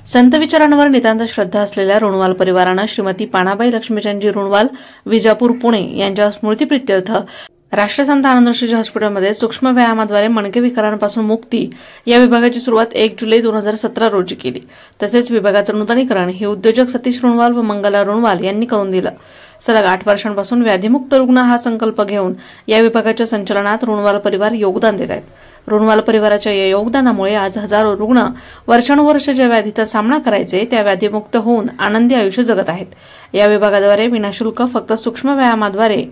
संत विचारांवर नितांत श्रद्धा असलेल्या ऋणवाल परिवारानं श्रीमती पाणाबाई लक्ष्मीचंदजी ऋणवाल विजापूर पुणे यांच्या स्मृतिप्रित्यर्थ राष्ट्रसंत आनंदऋषीजी हॉस्पिटलमध्ये सूक्ष्म व्यायामाद्वारे मणके विकारांपासून मुक्ती या विभागाची सुरुवात 1 जुलै 2017 रोजी केली। तसेच विभागाचं नूतनीकरण हे उद्योजक सतीश ऋणवाल व मंगला ऋणवाल यांनी करून दिलं। सलग 8 वर्षांपासून व्याधीमुक्त रुग्ण हा संकल्प घेऊन या विभागाच्या संचालनात ऋणवाल परिवार योगदान देत आहेत। ऋणवाल परिवाराच्या या योगदानामुळे आज हजारो रुग्ण वर्षानुवर्ष ज्या व्याधीचा सामना करायचे त्या व्याधीमुक्त होऊन आनंदी आयुष्य जगत आहेत। या विभागाद्वारे विनाशुल्क फक्त सूक्ष्म व्यायामाद्वारे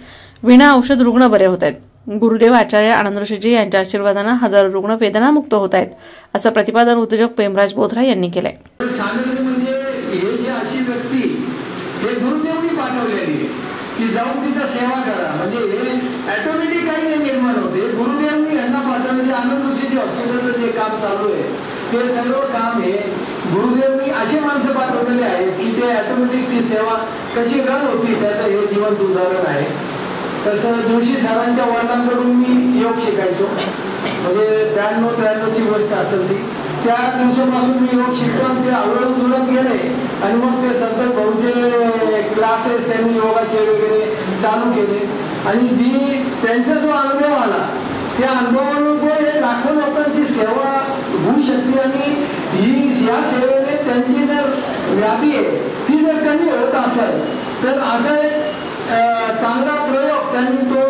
विना औषध रुग्ण बरे होत आहेत। गुरुदेव आचार्य आनंदऋषीजी यांच्या आशीर्वादाने हजारो रुग्ण वेदनामुक्त होत आहेत, असं प्रतिपादन उद्योजक पेमराज बोथरा यांनी केलंय। की जाऊन तिथं सेवा करा, म्हणजे हे ऑटोमॅटिक काही नाही निर्माण होते। गुरुदेवांनी यांना पाठवलं, जे आनंदऋषीजी हॉस्पिटलचं जे काम चालू आहे ते सर्व काम हे गुरुदेवांनी असे माणसं पाठवलेले आहेत की ते ऑटोमॅटिक ती सेवा कशी रन होती त्याचं हे जिवंत उदाहरण आहे। तसं जोशी सरांच्या वडिलांकडून मी योग शिकायचो, म्हणजे 92-93 ची गोष्ट असेल ती। त्या दिवसापासून मी योग शिकतो आणि ते हळूहळू जुळत गेले आणि मग ते संत भाऊचे क्लासेस त्यांनी योगाचे वगैरे चालू केले आणि जी त्यांचा जो अनुभव आला त्या अनुभवानुसार हे लाखो लोकांची सेवा होऊ शकते आणि ही या सेवेने त्यांची जर व्याधी आहे ती जर कमी होत असेल तर असा एक चांगला प्रयोग त्यांनी तो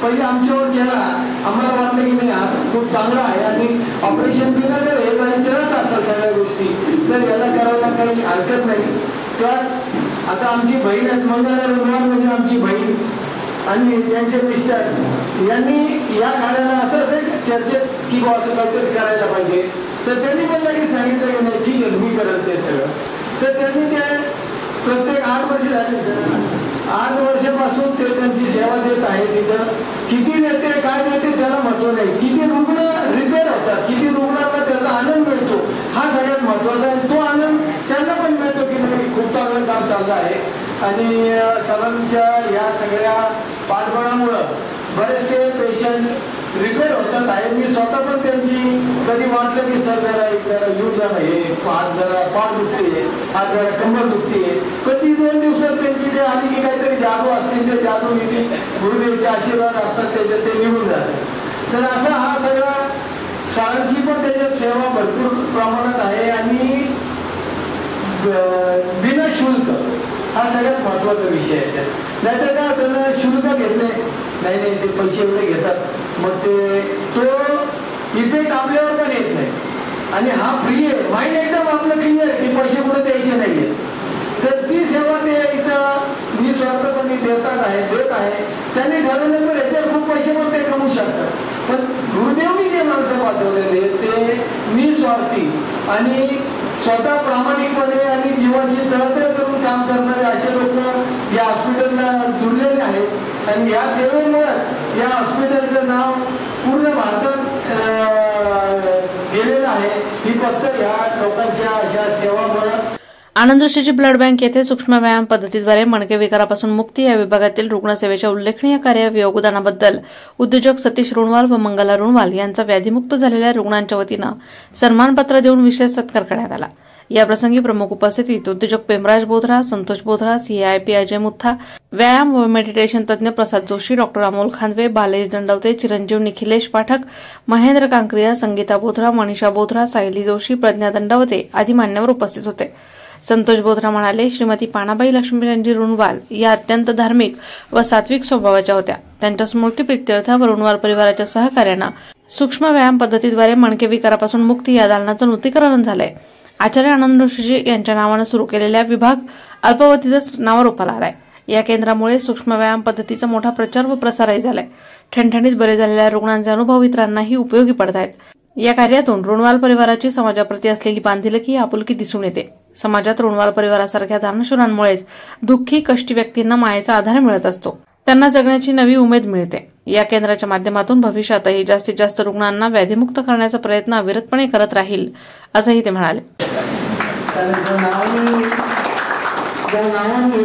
पहिले आमच्यावर केला। आम्हाला वाटलं की नाही आज खूप चांगला आहे आणि ऑपरेशन बिना जर हे काही करत असेल सगळ्या गोष्टी तर याला करायला काही हरकत नाही। तर आता आमची बहीण आहे मंगला ऋणवाल, म्हणजे आमची बहीण आणि त्यांचे मिस्टर यांनी या कार्याला असं चर्चेत की बॉ असं काहीतरी करायला पाहिजे, तर त्यांनी पण लगेच सांगितलं की नाही ठीक आहे मी करत ते सगळं। तर त्यांनी ते प्रत्येक 8 वर्ष झाली, 8 वर्षापासून ते त्यांची सेवा देत आहे। तिथं किती देते काय देते त्याला महत्व नाही, किती रुग्ण रिपेअर होतात, किती रुग्णांना त्याचा आनंद मिळतो हा सगळ्यात महत्वाचा आहे। तो आनंद त्यांना पण मिळतो की नाही खूप चांगलं काम चाललं आहे आणि सरांच्या या सगळ्या पाठबळामुळं बरेचसे पेशंट रिपेअर होतात आहे। मी स्वतः पण त्यांची कधी वाटलं की सर जरा येऊन जा हे आज जरा पाठ दुखते, आज जरा कंबर दुखते, कधी 2 दिवसात त्यांची जे आली की काहीतरी जादू असतील ते जादू निघून गुरुदेवचे आशीर्वाद असतात त्याच्यात ते निघून जातात। तर असा हा सगळा सरांची पण त्याच्यात सेवा भरपूर प्रमाणात आहे आणि बिना शुल्क हा सगळ्यात महत्वाचा विषय आहे। नाहीतर काय त्यांना शुल्क घेतले नाही ते पैसे एवढे घेतात मग ते तो इफेक्ट आपल्यावर पण येत नाही आणि हा फ्री आहे, माइंड एकदम आपलं क्लिअर आहे की पैसे कुठे द्यायचे नाहीये। तर ती सेवा ते इथं निस्वार्थपणे देत आहे। त्यांनी ठरवलं तर याच्यावर खूप पैसे पण ते कमवू शकतात, पण गुरुदेवनी जे माणसं पाठवलेले ते निस्वार्थी आणि स्वतः प्रामाणिकपणे आणि जीवाची तळतळ करून काम करणारे असे लोक या हॉस्पिटलला जुळलेले आहेत आणि या सेवेमुळे या हॉस्पिटलचं नाव पूर्ण भारतात गेलेलं आहे ही फक्त या लोकांच्या अशा सेवामुळे। आनंदऋषीजी ब्लड बँक येथे सूक्ष्म व्यायाम पद्धतीद्वारे मणके विकारापासून मुक्ती या विभागातील रुग्णसेवेच्या उल्लेखनीय कार्य व योगदानाबद्दल उद्योजक सतीश ऋणवाल व मंगला ऋणवाल यांचा व्याधीमुक्त झालेल्या रुग्णांच्या वतीनं सन्मानपत्र देऊन विशेष सत्कार करण्यात आला। या प्रसंगी प्रमुख उपस्थितीत उद्योजक पेमराज बोथरा, संतोष बोथरा, CIP अजय मुथा, व्यायाम व मेडिटेशन तज्ञ प्रसाद जोशी, डॉ अमोल खांदवे, बालेश दंडवते, चिरंजीव निखिलेश पाठक, महेंद्र कांक्रिया, संगीता बोथरा, मनीषा बोथरा, सायली जोशी, प्रज्ञा दंडवते आदी मान्यवर उपस्थित होते। संतोष बोथरा म्हणाले, श्रीमती पाणाबाई लक्ष्मीचंदजी ऋणवाल या अत्यंत धार्मिक व सात्विक स्वभावाच्या होत्या। त्यांच्या स्मृतिप्रित्यर्थ व ऋणवाल परिवाराच्या सहकार्यानं सूक्ष्म व्यायाम पद्धतीद्वारे मणके विकारापासून मुक्ती या दालनाचं नूतनीकरण झालंय। आचार्य आनंदऋषीजी यांच्या नावानं सुरू केलेल्या विभाग अल्पावधीतच नावारूपाला आलाय। या केंद्रामुळे सूक्ष्म व्यायाम पद्धतीचा मोठा प्रचार व प्रसारही झालाय। ठणठणीत बरे झालेल्या रुग्णांचे अनुभव इतरांनाही उपयोगी पडत आहेत। या कार्यातून ऋणवाल परिवाराची समाजाप्रती असलेली बांधिलकी आपुलकी दिसून येते। समाजात ऋणवाल परिवारासारख्या दानशूरांमुळेच दुःखी कष्टी व्यक्तींना मायेचा आधार मिळत असतो, त्यांना जगण्याची नवी उमेद मिळते। या केंद्राच्या माध्यमातून भविष्यातही जास्तीत जास्त रुग्णांना व्याधीमुक्त करण्याचा प्रयत्न अविरतपणे करत राहील, असंही ते म्हणाले।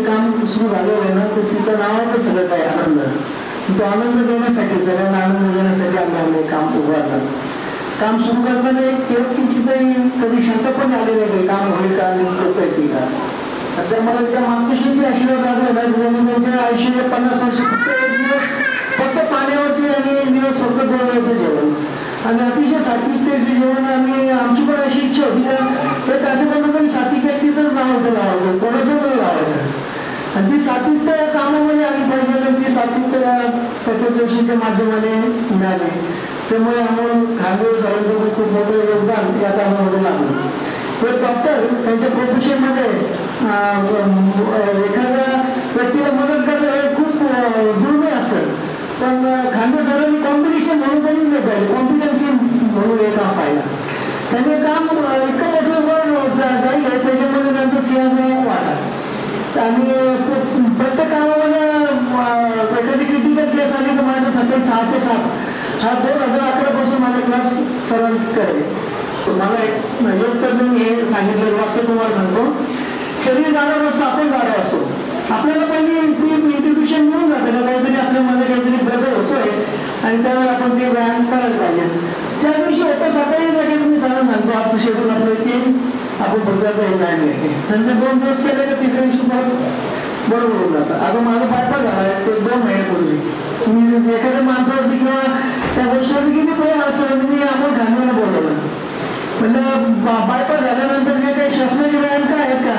काम सुरू झालेलं आहे ना तर तिथं नावाचं सगळं काय आनंद, तो आनंद देण्यासाठी सगळ्यांना आनंद देण्यासाठी आम्ही काम उभारला। काम सुरू करताना एक किंचितही कधी शंका पण आलेली नाही काम होईल का आणि करता येतील का. तर मला त्या मातृश्रींचे आशीर्वाद लागले. त्यांच्या आयुष्याचे 50 वर्ष फक्त एक दिवस फक्त पाण्यावरती आणि एक दिवस फक्त गोव्याचं जेवण आणि अतिशय सात्विकतेचे जेवण. आणि आमची पण अशी इच्छा होती का एक आजोबांना तरी सात्विक व्यक्तीचंच नाव होतं लावायचं, कोणाचं नाही लावायचं. आणि ती सात्विकता या कामामध्ये आली पाहिजे आणि ती सात्विकता प्रसाद जोशींच्या माध्यमाने मिळाली. त्यामुळे आम्हाला खांदेकर सरांचं खूप मोठं योगदान या कामामध्ये लागलं. तर डॉक्टर त्यांच्या प्रोफेशनमध्ये एखाद्या व्यक्तीला मदत करणं हे खूप दुर्मिळ असतं. पण खांदेकर सरांनी कॉम्पिटिशन म्हणून कधीच नाही पाहिजे, कॉम्पिटन्सी म्हणून हे काम पाहिलं. त्यांनी काम इतकं मोठं जाईल त्याच्यामध्ये त्यांचा सिंहासन वाटा. आणि प्रत्येक कामामध्ये एखादी क्रिटिकल केस आली तर माझ्या सकाळी 6 ते 7 हा 2011 पासून माझा क्लास सरांकडे. मला एक योग तज्ञांनी हे सांगितलेलं वाक्य तुम्हाला सांगतो. शरीर गाडा असतं, आपण गाडा असतो. आपल्याला पहिली ती इंट्युशन मिळून जाते का काहीतरी आपल्यामध्ये काहीतरी बदल होतोय आणि त्यावेळेला आपण ते व्यायाम करायला पाहिजे. ज्या दिवशी होतं सकाळी लगेच मी सरांना सांगतो आजचं शेड्यूल आपल्याची आपण फक्त हे व्यायाम घ्यायचे. नंतर 2 दिवस केले तर तिसऱ्या दिवशी बरोबर होऊन जातं. आता माझा बायपास झालाय ते 2 महिन्यापूर्वी. मी एखाद्या माणसावरती किंवा त्या गोष्टीवरती किती प्रेम असं मी आपण खांद्याला बोलवलं. म्हणजे बायपास झाल्यानंतर जे काही शासनाचे व्यायाम काय आहेत का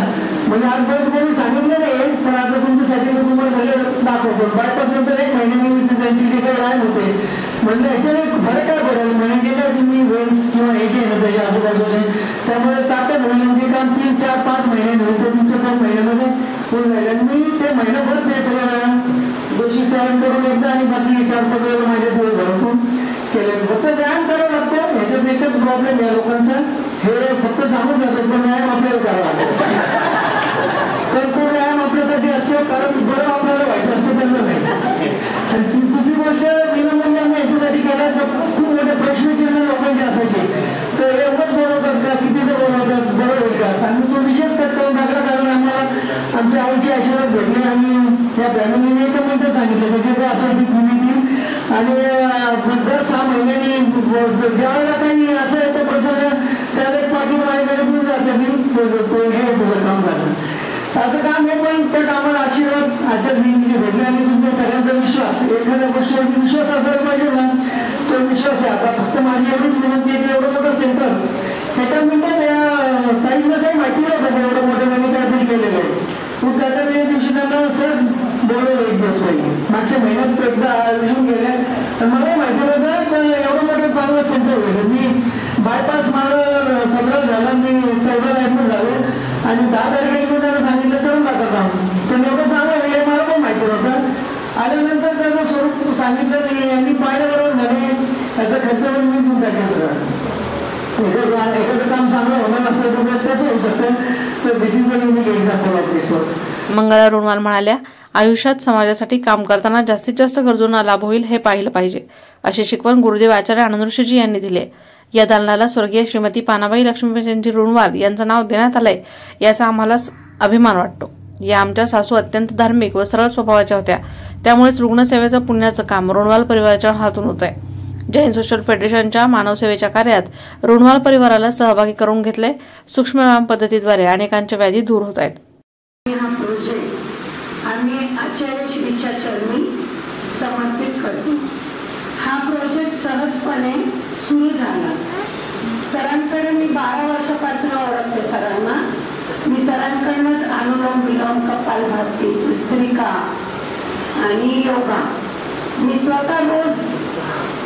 म्हणजे आजपर्यंत कोणी सांगितलं नाही. पण आता तुमच्यासाठी मी तुम्हाला सगळं दाखवतो. बायपास नंतर 1 महिन्यानिमित्त त्यांची जे काही व्यायाम होते म्हणजे याच्याने फरक काय पडेल म्हणजे काय तुम्ही वेल्स किंवा हे जे आहे त्याच्या आजूबाजूने त्यामुळे ताकद होईल. जे काम 3, 4, 5 महिन्याने होईल ते तुमच्या 2 महिन्यामध्ये होऊन जाईल. आणि मी ते महिनाभर ते सगळं व्यायाम जोशी सरांकडून करून एकदा आणि बाकी 4-5 वेळा माझ्या दिवस घरातून केले. फक्त व्यायाम करावं लागतो. ह्याच्यात एकच प्रॉब्लेम आहे लोकांचा, हे फक्त सांगून जातात पण व्यायाम आपल्याला करावा लागतो. तर तो व्यायाम आपल्यासाठी असतो कारण बरं आपल्याला व्हायचं असं त्यांना नाही. आणि दुसरी गोष्ट विनामूल्य आम्ही याच्यासाठी केला तर खूप मोठे प्रश्नचिन्ह लोकांचे असायचे. तर एवढंच बोलवतात का किती तर बोलवतात बरं होईल का. आणि तो विशेष कट करून टाकला कारण आम्हाला आमच्या आईची आशीर्वाद भेटले आणि या फॅमिलीने एक मिनिटं सांगितलं की ते असं ती भूमिती आणि दर 6 महिन्यांनी ज्या वेळेला काही असं येतं प्रसंग त्याला एक पाठी माझ्याकडे घेऊन जाते मी हे तुझं काम करतं. असं काम हे पण त्या कामाला आशीर्वाद आचार्यजींनी भेटले आणि तुमच्या सगळ्यांचा विश्वास एखाद्या गोष्टीवरती विश्वास असायला पाहिजे ना तो विश्वास आहे. आता फक्त माझी एवढीच विनंती आहे की एवढं मोठं सेंटर एका मिनिटात या ताईंना काही माहिती नव्हतं एवढं मोठं त्यांनी काहीतरी केलेलं आहे. उद्घाटन या दिवशी त्यांना सहज बोलवलं 1 दिवस पहिले मागच्या महिन्यात एकदा येऊन गेले. मलाही माहिती नव्हतं तर एवढं मोठं चांगलं सेंटर होईल. मी बायपास माझं सगळं झालं मी 14 ऍडमिट झालो आणि 10 तारखेला मी त्यांना सांगितलं करून टाका काम. पण एवढं चांगलं हे मला पण माहिती नव्हतं. आल्यानंतर त्याचं स्वरूप सांगितलं नाही आणि पाहिल्याबरोबर झाले त्याचा खर्च पण मी देऊन टाकला सगळं. एखादं काम चांगलं होणार असेल तर कसं होऊ शकतं तर this is a unique example of this work. Mangala Runwal म्हणाल्या आयुष्यात समाजासाठी काम करताना जास्तीत जास्त गरजूंना लाभ होईल हे पाहिलं पाहिजे अशी शिकवण गुरुदेव आचार्य आनंद ऋषीजी यांनी दिले. या दालनाला स्वर्गीय श्रीमती पानाबाई लक्ष्मीपतींची रुणवाल यांचं नाव देण्यात आलंय याचा आम्हाला अभिमान वाटतो. या आमच्या सासू अत्यंत धार्मिक व सरळ स्वभावाच्या होत्या. त्यामुळेच रुग्णसेवेचं पुण्याचं काम रुणवाल परिवाराच्या हातून होत आहे. जैन सोशल फेडरेशनच्या मानवसेवेच्या कार्यात रुणवाल परिवाराला सहभागी करून घेतले. सूक्ष्म व्यायाम पद्धतीद्वारे अनेकांच्या व्याधी दूर होत आहेत. हा प्रोजेक्ट आम्ही आचार्य श्रीच्या चरणी समर्पित करतो. हा प्रोजेक्ट सहजपणे सुरू झाला. सरांकडे मी 12 वर्षापासून ओळखते सरांना. मी सरांकडूनच अनुलोम विलोम कपालभाती भस्त्रिका आणि योगा मी स्वतः रोज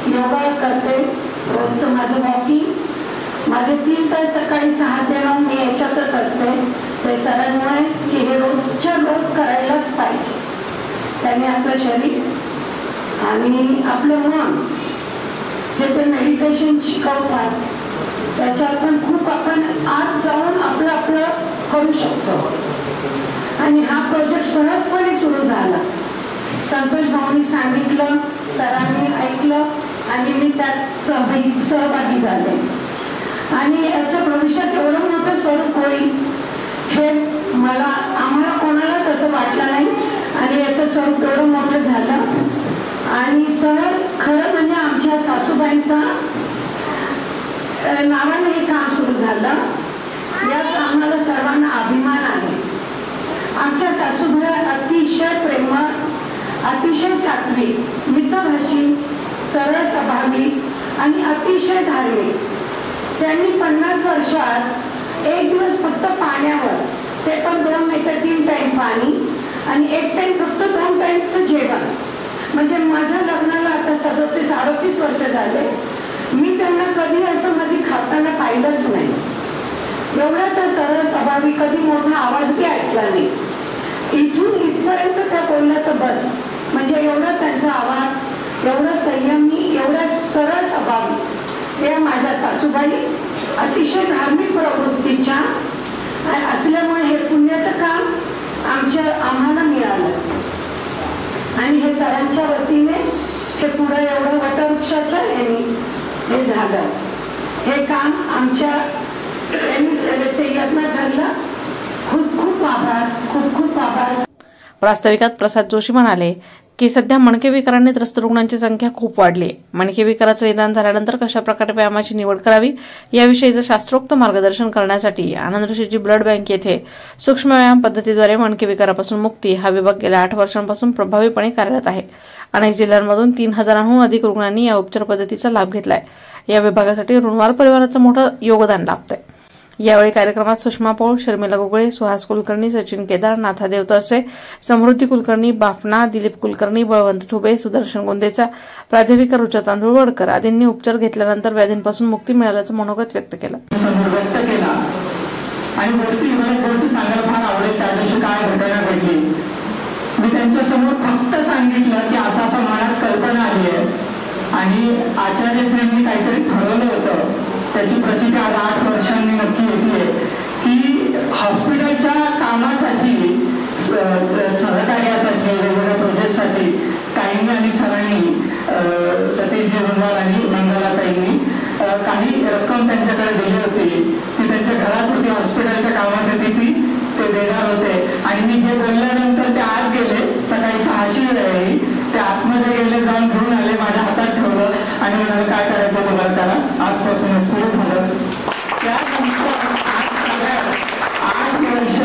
योगा करते. रोजचं माझं वॉकिंग माझे 3 तास सकाळी 6 ते 9 मी याच्यातच असते. ते सरांमुळेच की हे रोजच्या रोज करायलाच पाहिजे. त्याने आपलं शरीर आणि आपलं मन जे ते मेडिटेशन शिकवतात त्याच्यात पण खूप आपण आत जाऊन आपलं करू शकतो. आणि हा प्रोजेक्ट सहजपणे सुरू झाला. संतोष भाऊनी सांगितलं, सरांनी ऐकलं आणि मी त्यात सहभागी झाले. आणि याचं भविष्यात एवढं मोठं स्वरूप होईल हे आम्हाला कोणालाच असं वाटलं नाही. आणि याचं स्वरूप एवढं मोठं झालं आणि सहज खरं म्हणजे आमच्या सासूबाईंचा नावाने हे काम सुरू झालं. यात आम्हाला सर्वांना अभिमान आहे. आमच्या सासूबाई अतिशय प्रेमळ, अतिशय सात्विक, मितभाषी, सरळ स्वभावी आणि अतिशय धार्मिक. त्यांनी 50 वर्षात एक दिवस फक्त पाण्यावर, ते पण 2 नाही तर 3 टाइम पाणी आणि 1 टाइम फक्त 2 टाइमचं जेवण. म्हणजे माझ्या लग्नाला आता 37-38 वर्ष झाले, मी त्यांना कधी असं मध्ये खाताना पाहिलंच नाही. एवढा त्या सरळ स्वभावी, कधी मोठा आवाज बी ऐकला नाही. इथून इथपर्यंत त्या बोलल्या तर बस. म्हणजे एवढा त्यांचा आवाज, एवढा संयमी, एवढा सरळ स्वभावी. या माझ्या सासूबाई अतिशय धार्मिक प्रवृत्तीच्या असल्यामुळे हे पुण्याचं काम आम्हाला मिळालं. आणि हे सरांच्या वतीने हे पुढे एवढं वटवृक्षाच्या हे झालं. हे काम आमच्या सेवेचे यत्न ठरलं. खूप खूप आभार, खूप खूप आभार. प्रास्ताविकात प्रसाद जोशी म्हणाले की सध्या मणके विकाराने त्रस्त रुग्णांची संख्या खूप वाढली. मणके विकाराचं निदान झाल्यानंतर कशा प्रकारे व्यायामाची निवड करावी याविषयीचं शास्त्रोक्त मार्गदर्शन करण्यासाठी आनंद ऋषीजी ब्लड बँक येथे सूक्ष्म व्यायाम पद्धतीद्वारे मणके विकारापासून मुक्ती हा विभाग गेल्या 8 वर्षांपासून प्रभावीपणे कार्यरत आहे. अनेक जिल्ह्यांमधून 3000हून अधिक रुग्णांनी या उपचार पद्धतीचा लाभ घेतलाय. या विभागासाठी रुणवाल परिवाराचं मोठं योगदान लाभतंय. यावेळी कार्यक्रमात सुषमा पौळ, शर्मिला गोगळे, सुहास कुलकर्णी, सचिन केदार, नाथादेव तरसे, समृद्धी कुलकर्णी, बाफना, दिलीप कुलकर्णी, बळवंत ठुबे, सुदर्शन गोंदेचा, प्राध्यापिका रुचा तांदूळवडकर आदींनी उपचार घेतल्यानंतर व्याधींपासून मुक्ती मिळाल्याचं मनोगत व्यक्त केलं. मी त्यांच्यासमोर फक्त सांगितलं की असं मनात कल्पना आली आहे आणि आचार्यश्रींनी काहीतरी ठरवलं होतं. त्याची प्रचिती आज 8 वर्षांनी नक्की येते की हॉस्पिटलच्या कामासाठी, सहकार्यासाठी, वेगवेगळ्या प्रोजेक्टसाठी काहींनी आणि सरांनी, सतीश जीवनवाल आणि मंगलाताईंनी काही रक्कम त्यांच्याकडे दिली होती. ती त्यांच्या घरात होती, हॉस्पिटलच्या कामासाठी ते देणार होते. आणि मी हे बोलल्यानंतर ते आत गेले. सकाळी 6ची वेळ आहे. ते आतमध्ये गेले, जाऊन घेऊन आले, माझ्या हातात ठेवलं आणि म्हणाले काय करायचं बघा करा. आजपासून सुरू झालं. त्यानंतर आज 8 वर्ष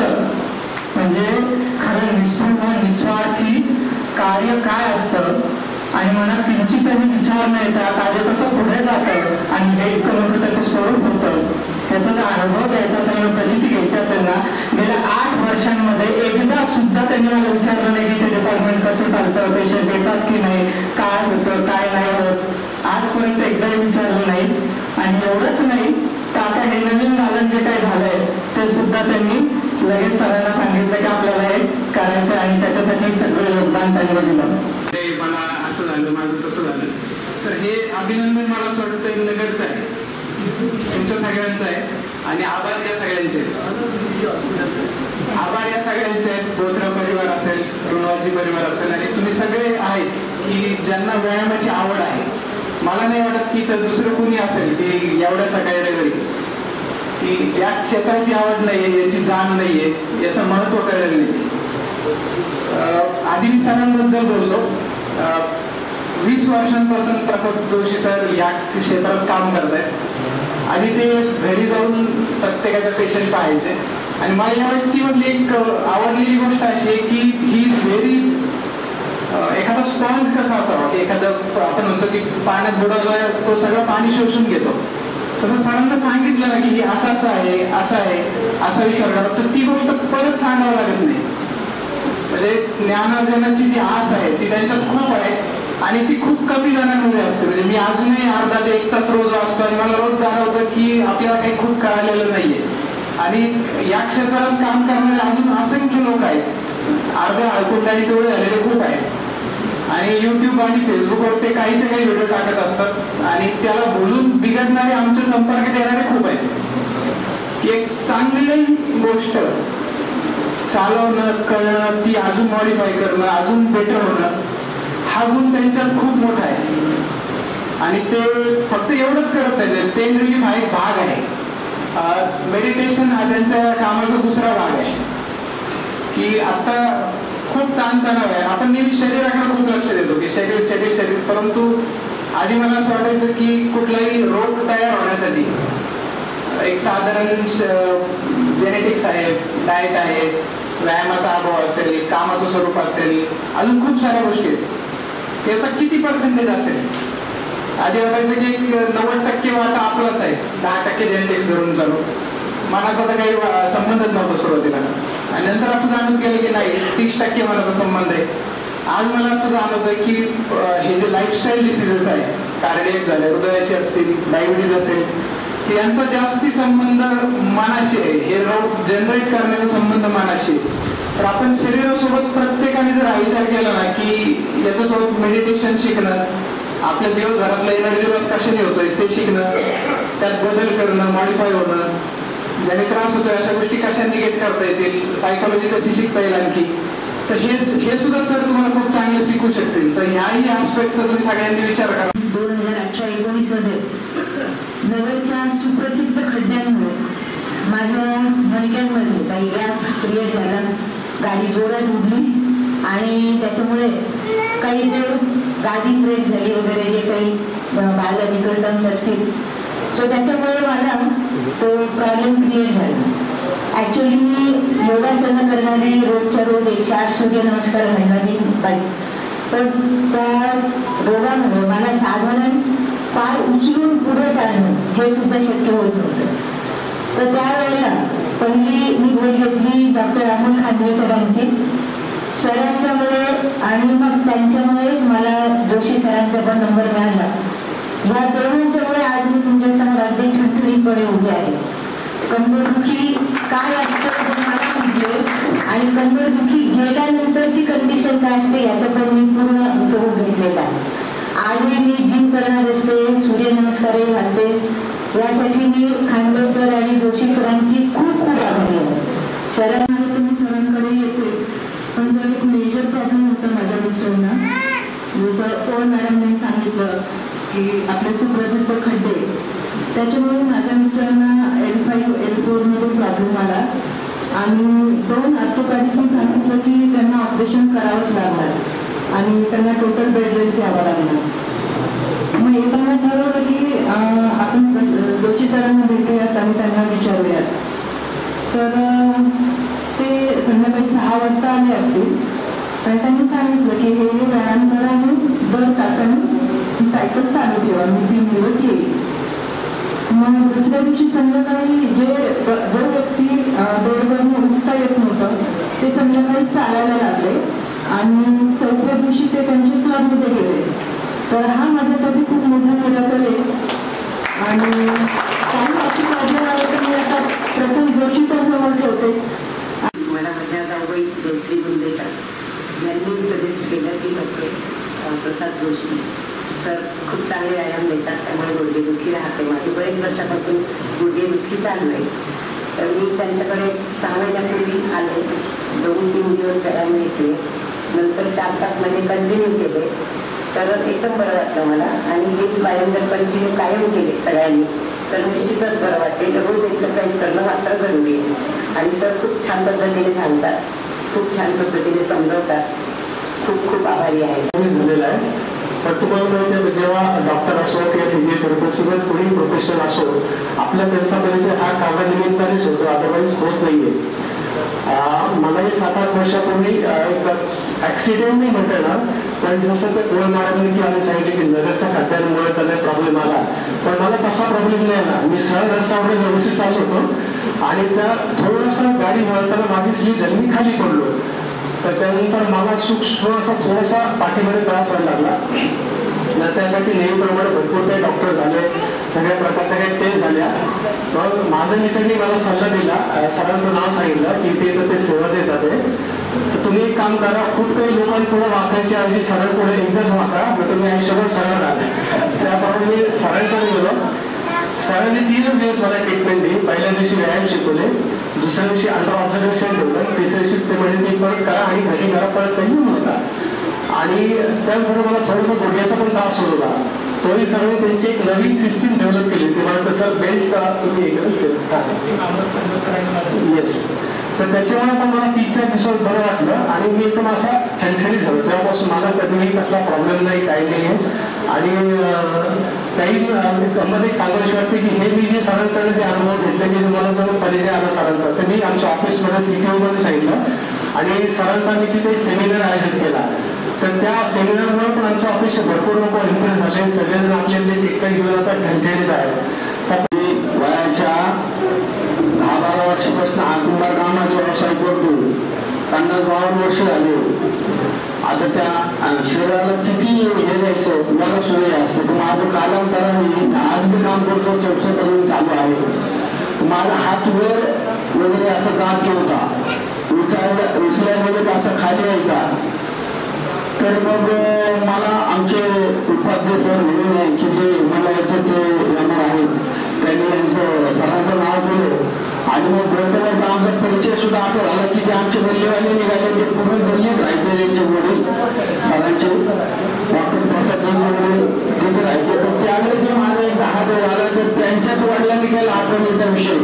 म्हणजे खरं निस्वार्थी कार्य काय असतं आणि मला किंचितही विचार न येता कार्य कसं पुढे जातं आणि हे इतकं मोठं त्याचं स्वरूप होतं, त्याचा जर अनुभव द्यायचा असेल, प्रचिती घ्यायची असेल ना, गेल्या 8 वर्षांमध्ये एकदा सुद्धा त्यांनी मला विचारलं नाही की ते डिपार्टमेंट कसं चालतं, पेशंट येतात की नाही, काय होतं काय नाही होत. आजपर्यंत एकदाही विचारलं नाही. आणि एवढंच नाही तर आता हे नवीन दालन जे काय झालंय ते सुद्धा त्यांनी लगेच सरांना सांगितलं की आपल्याला हे करायचं आणि त्याच्यासाठी सगळं योगदान त्यांनी दिलं. मला असं झालं, माझं तसं झालं. तर हे अभिनंदन मला असं वाटतं नगरचं आहे, तुमच्या सगळ्यांचं आहे. आणि आभार या सगळ्यांचे, आभार या सगळ्यांचे आहेत. बोत्रा परिवार असेल, रुणवालजी परिवार असेल आणि तुम्ही सगळे आहेत की ज्यांना व्यायामाची आवड आहे. मला नाही वाटत की तर दुसरं कोणी असेल की एवढ्या सगळ्या घरी की या क्षेत्राची आवड नाहीये, याची जाण नाहीये, याचं महत्व कळलं नाही. आधी मी सरांबद्दल बोललो. 20 वर्षांपासून प्रसाद जोशी सर या क्षेत्रात काम करतायत आणि ते घरी जाऊन प्रत्येकाचा पेशंट पाहायचे. आणि मला या व्यक्तीमधली एक आवडलेली गोष्ट अशी आहे की ही इज व्हेरी, एखादा स्पॉन्ज कसा असावा की एखादं आपण म्हणतो की पाण्यात बुडवला तो सगळं पाणी शोषून घेतो, तसं सरांना सांगितलं ना की हे असं असं आहे, असं आहे, असा विचार करा तर ती गोष्ट परत सांगावं लागत नाही. म्हणजे ज्ञानार्जनाची जी आस आहे ती त्यांच्यात खूप आहे आणि ती खूप कमी जणांमध्ये असते. म्हणजे मी अजूनही अर्धा ते 1 तास रोज वाचतो आणि मला रोज जाणवतं की आपल्याला काही खूप कळालेलं नाहीये. आणि या क्षेत्रात काम करणारे अजून असंख्य लोक आहेत, अर्धे ऐकून काही तेवढे झालेले खूप आहेत. आणि युट्यूब आणि फेसबुकवर ते काहीचे काही व्हिडिओ टाकत असतात आणि त्याला बोलून बिघडणारे आमच्या संपर्कात येणारे खूप आहेत. की एक चांगली गोष्ट चालवणं, कळणं, ती अजून मॉडिफाय करणं, अजून बेटर होणं, हा गुण त्यांच्यात खूप मोठा आहे. आणि ते फक्त एवढंच करत नाही, पेन रिलीफ हा एक भाग आहे. मेडिटेशन हा त्यांच्या कामाचा दुसरा भाग आहे. की आता खूप ताणतणाव आहे, आपण नेहमी शरीराकडे खूप लक्ष देतो की शरीर शरीर शरीर, परंतु आधी मला असं वाटायचं की कुठलाही रोग तयार होण्यासाठी एक साधारण जेनेटिक्स आहे, डाएट आहे, व्यायामाचा अभाव असेल, कामाचं स्वरूप असेल, अजून खूप साऱ्या गोष्टी आहेत, त्याचा किती पर्सेंटेज असेल. आधी वाटायचं की 90% वाटा आपलाच आहे, 10% जेनेटिक्स धरून चालू. मनाचा तर काही संबंधच नव्हता सुरुवातीला. आणि नंतर असं जाणून गेलं की नाही, 30% मनाचा संबंध आहे. आज मला असं जाणवतंय की हे जे लाईफस्टाईल डिसिजेस आहे, कार्डियक झाले, हृदयाचे असतील, डायबिटीज असेल, यांचा जास्ती संबंध मनाशी आहे. हे रोग जनरेट करण्याचा संबंध मनाशी. तर आपण शरीरासोबत प्रत्येकाने जर विचार केला ना की याच्यासोबत मेडिटेशन शिकणं, आपल्या दिवसभरातला एनर्जी लॉस कशाने होतोय ते शिकणं, त्यात बदल करणं, मॉडिफाय होणं, ज्याने त्रास होतोय अशा गोष्टी कशा निगेट करता येतील, सायकोलॉजी कशी शिकता येईल आणखी, तर हे सुद्धा सर तुम्हाला खूप चांगलं शिकू शकतील. तर ह्याही आस्पेक्टचा तुम्ही सगळ्यांनी विचार करा. 2018-19 मध्ये नगरच्या सुप्रसिद्ध खड्ड्यांमुळे माझ्या मणक्यांमध्ये काही गॅप क्रिएट झाला, गाडी जोरात उडली आणि त्याच्यामुळे काही जे गाडी प्रेस झाली वगैरे जे काही बायोलॉजिकल टर्म्स असतील, सो त्याच्यामुळे मला तो प्रॉब्लेम क्रिएट झाला. ॲक्च्युली मी योगासनं करणारे रोजच्या रोज 108 सूर्यनमस्कार महिन्यानी पाहिजे, पण त्या रोगामुळे मला साधारण पाय उचलून पुढे चालणं हे सुद्धा शक्य होत नव्हतं. तर त्यावेळेला पहिली मी भेट घेतली डॉक्टर अमोल खांदे सरांची. सरांच्यामुळे आणि मग त्यांच्यामुळेच मला जोशी सरांचा पण नंबर मिळाला. या दोघांच्यामुळे आज मी तुमच्यासमोर अगदी ठणठणीतपणे उभी आहे. कंबरदुखी काय असतं ते मला समजले आणि कंबरदुखी गेल्यानंतरची कंडिशन काय असते याचा पण मी पूर्ण अनुभव घेतलेला आहे. आजही मी जिम करणार असते, सूर्यनमस्कारही घालते. यासाठी मी खांडे सर आणि जोशी सरांची खूप खूप आभारी आहे. सरांकडे येते, पण जर एक मेजर प्रॉब्लेम होता माझ्या मिस्टरांना, जसं पॉल मॅडमने सांगितलं की आपले सुप्रसिद्ध खड्डे, त्याच्यामुळे माझ्या मिस्टरांना L5, L4 मध्ये प्रॉब्लेम आला आणि 2 ऑर्थोपॅडिकने सांगितलं की त्यांना ऑपरेशन करावंच लागणार आणि त्यांना टोटल बेड रेस्ट यावं लागणार. मग येताना ठरवलं की आपण जोशी सरांना भेटूयात आणि त्यांना विचारूयात. तर ते संध्याकाळी 6 वाजता आले असतील. तर त्यांनी सांगितलं की हे व्यायाम करा आणि दर तासाने ही सायकल चालू ठेवा, मी 3 दिवस येईल. मग दुसऱ्या दिवशी संध्याकाळी जो व्यक्ती बेडवरनं उठता येत नव्हतं ते संध्याकाळी चालायला लागले आणि 4थ्या दिवशी ते त्यांच्या क्लबमध्ये गेले. तर हा माझ्यासाठी खूप मोठा मिराकल आहे. आणि काही अशी प्रॉब्लेम आले तर मी आता प्रथम जोशी सर समोर ठेवते. मला माझ्या जाऊबाई जयश्री बुंदेच्या यांनी सजेस्ट केलं की डॉक्टर प्रसाद जोशी सर खूप चांगले व्यायाम देतात, त्यामुळे गुडघेदुखी राहते. माझी बरेच वर्षापासून गुडघेदुखी चालू आहे. तर मी त्यांच्याकडे 6 महिन्यापूर्वी आले, 2-3 दिवस व्यायाम घेतले, नंतर 4-5 महिने कंटिन्यू केले. तर एकदम बरं वाटलं मला. आणि हेच व्यायाम जर कंटिन्यू कायम केले सगळ्यांनी तर निश्चितच बरं वाटेल. रोज एक्सरसाइज करणं मात्र जरुरी आहे. आणि सर खूप छान पद्धतीने सांगतात, खूप छान पद्धतीने समजवतात. खूप खूप आभारी आहे. झालेला आहे. तर तुम्हाला माहिती आहे जेव्हा डॉक्टर असो किंवा फिजिओथेरपिस्ट किंवा कुणी प्रोफेशनल असो, आपला त्यांचा परिचय हा कामानिमित्तानेच होतो, अदरवाईज होत नाहीये. मलाही 7-8 वर्षापूर्वी एक ऍक्सिडेंट नाही म्हणता ना, पण जसं ते गोल मारायला की आम्ही सांगितले की नगरच्या खड्ड्यांमुळे त्याला प्रॉब्लेम आला, पण मला तसा प्रॉब्लेम नाही आला. मी सरळ रस्त्यावर व्यवस्थित चालू होतो आणि त्या थोडंसं गाडी वळताना माझी स्लीप झाली, मी खाली पडलो. तर त्यानंतर मला सूक्ष्म असा थोडासा पाठीमध्ये त्रास व्हायला लागला. त्यासाठी नेहमीप्रमाणे भरपूर काही डॉक्टर झाले, सगळ्या प्रकारच्या काही टेस्ट झाल्या. मग माझ्या मित्रांनी मला सल्ला दिला, सरांचं नाव सांगितलं की ते सेवा देतात. तर तुम्ही एक काम करा, खूप काही लोकांपुढे वाकायची ऐवजी सरळ पुढे एकदाच वाका, मग तुम्ही आयुष्यभर सरळ राहा. त्याप्रमाणे मी सरांकडे गेलो. सरांनी 3 दिवस मला ट्रीटमेंट दिली. पहिल्या दिवशी व्यायाम शिकवले, दुसऱ्या दिवशी अंडर ऑब्झर्वेशन ठेवलं, तिसऱ्या दिवशी ते म्हणजे ती परत करा आणि घरी करा, परत काही नव्हता. आणि त्याचबरोबर मला थोडासा गुडघ्याचा पण त्रास होत होता. तोही सर्व त्यांची एक नवीन सिस्टीम डेव्हलप केली. ते मला तसं बेल्ट तुम्ही येस. तर त्याच्यामुळे पण मला 3-4 दिवसात बरं वाटलं आणि मी एकदम असा ठणठणीत झालो. तेव्हापासून मला कधीही कसला प्रॉब्लेम नाही, काही नाही आहे. आणि काही मध्ये सांगायची वाटते की हे मी जे सरांकडे जे अनुभव घेतले की मला जो परिचय आला सरांचा, तर मी आमच्या ऑफिसमध्ये CTO मध्ये सांगितलं आणि सरांचा मी तिथे सेमिनार आयोजित केला. तर त्या सेमिनारमुळे पण आमच्या ऑफिसचे भरपूर लोक इम्प्रेस झाले. सगळेजण आपले टेक्निकल घेऊन आता ठणठणीत आहेत. तर वयाच्या 10-12 वर्षापासून हा कुंभार कामाचा व्यवसाय करतो. 50-52 वर्ष झाले. आता त्या शरीराला किती हे द्यायचं मला सोय असते. माझं कालांतराने आज मी काम करतो, 64 चालू आहे. माझा हात वर वगैरे असं जात होता, उचलायला गेलं असं खाली यायचा. तर मग मला आमचे उपाध्याय सर म्हणून आहे की जे मला याचं ते येणार आहेत, त्यांनी यांचं सरांचं नाव दिलं. आणि मग ग्रंथालयाचा आमचा परिचय सुद्धा असा झाला की ते आमचे गल्लीवाले निघाले, ते पूर्ण गल्लीत राहायचे. त्यांचे वडील सरांचे डॉक्टर प्रसाद यांचे वडील तिथे राहायचे. तर त्यावेळेस जे माझा एक हात झाला तर त्यांच्याच वडिलांनी केला आपण याचा विषय.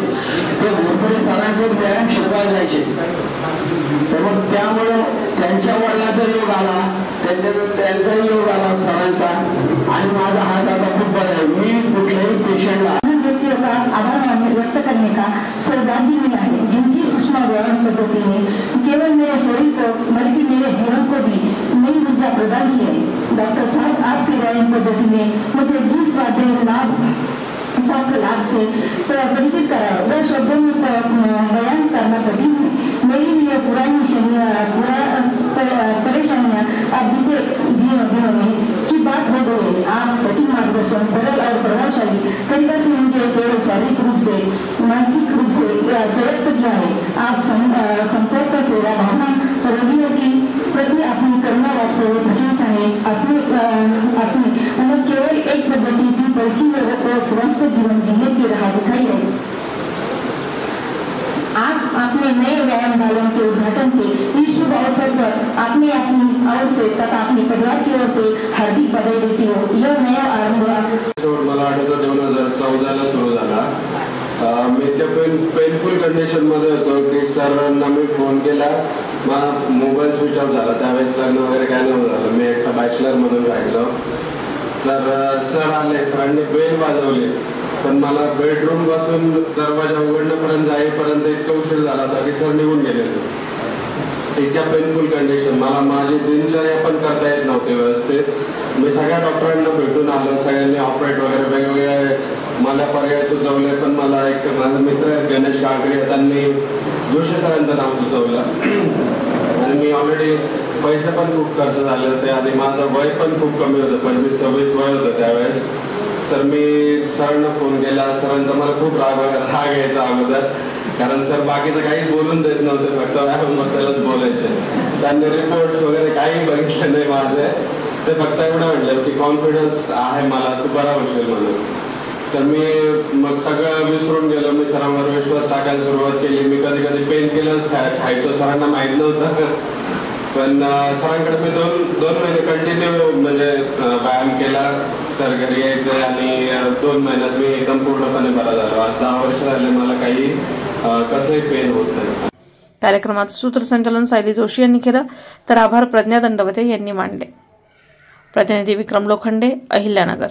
ते घोरपडे सरांचे व्यायाम शिकवायला जायचे. तर मग त्यामुळं त्यांच्या वडिलांचा योग आला, त्यांचाही योग आला सरांचा. आणि माझा हात आता खूप बरा आहे. मी कुठल्याही पेशंटला व्यक्तियों का आभार व्यक्त करने का सौभाग्य मिला है, जिनकी सुषमा व्यायाम पद्धति ने केवल मेरे शरीर को बल्कि मेरे जीवन को भी नई ऊर्जा प्रदान की है। डॉक्टर साहब, आपकी व्यायाम पद्धति ने मुझे 20 स्वास्थ्य लाभ से परिचित कराया। वह शब्दों में बयान करना कठिन है। मेरी लिए पुरानी परेशानियां अब बीते दिनों में की बात हो गई है। आप सटीक मार्गदर्शन, सरल और प्रभावशाली तरीका से मुझे केवल शारीरिक रूप से, मानसिक रूप से सशक्त किया है। आप संपर्क सेवा भावना रोगियों की प्रति अपनी करुणा वास्तव प्रशंसा है। असली न केवल एक पद्धति थी बल्कि लोगों को स्वस्थ जीवन जीने की राह दिखाई है। आप अपने नए व्यायामशालाओं के उद्घाटन के इस शुभ अवसर पर आपने अपनी ओर से तथा अपने परिवार की ओर से हार्दिक बधाई देती हो। यह नया आरंभ मला आठवतं 2014 सुरू झाला. मी त्या पेनफुल कंडिशन मध्ये होतो की सरांना मी फोन केला, माझा मोबाईल स्विच ऑफ झाला. त्यावेळेस लग्न वगैरे काय नव्हतं झालं, मी एकटा बॅचलर मधून राहायचो. तर सर आले, सरांनी बेल वाजवली, पण मला बेडरूम पासून दरवाजा उघडण्यापर्यंत जाईपर्यंत इतका उशीर झाला होता की सर निघून गेले. इतक्या पेनफुल कंडिशन, मला माझी दिनचर्या पण करता येत नव्हती व्यवस्थित. मी सगळ्या डॉक्टरांना भेटून आलो, सगळ्यांनी ऑपरेट वगैरे वेगवेगळे मला पर्याय सुचवले. पण मला एक माझा मित्र गणेश शागरे, त्यांनी जोशी सरांचं नाव सुचवलं. आणि मी ऑलरेडी पैसे पण खूप खर्च झाले होते आणि माझं वय पण खूप कमी होतं, 25-26 वय होतं त्यावेळेस. तर मी सरांना फोन केला. सरांचा मला खूप राग यायचा अगोदर, कारण सर बाकीचं काही बोलून देत नव्हते, फक्त व्यायामाबद्दलच बोलायचे. त्यांनी रिपोर्ट्स वगैरे काही बघितले नाही माझे. ते फक्त एवढं म्हटलं की कॉन्फिडन्स आहे मला, तू बरा होशील म्हणून. तर मी मग सगळं विसरून गेलो. मी सरांवर विश्वास टाकायला सुरुवात केली. मी कधी पेन किलर्स खायचो, सरांना माहीत नव्हतं. पण सरांकडे मी दोन महिने कंटिन्यू म्हणजे व्यायाम केला. सर घरी यायचे आणि 2 महिन्यात मी एकदम पूर्णपणे बरा झालो. आज 10 वर्ष झाले मला काही कसंही पेन होत नाही. कार्यक्रमाचं सूत्रसंचालन सायली जोशी यांनी केलं, तर आभार प्रज्ञा दंडवते यांनी मांडले. प्रतिनिधी विक्रम लोखंडे, अहिल्यानगर.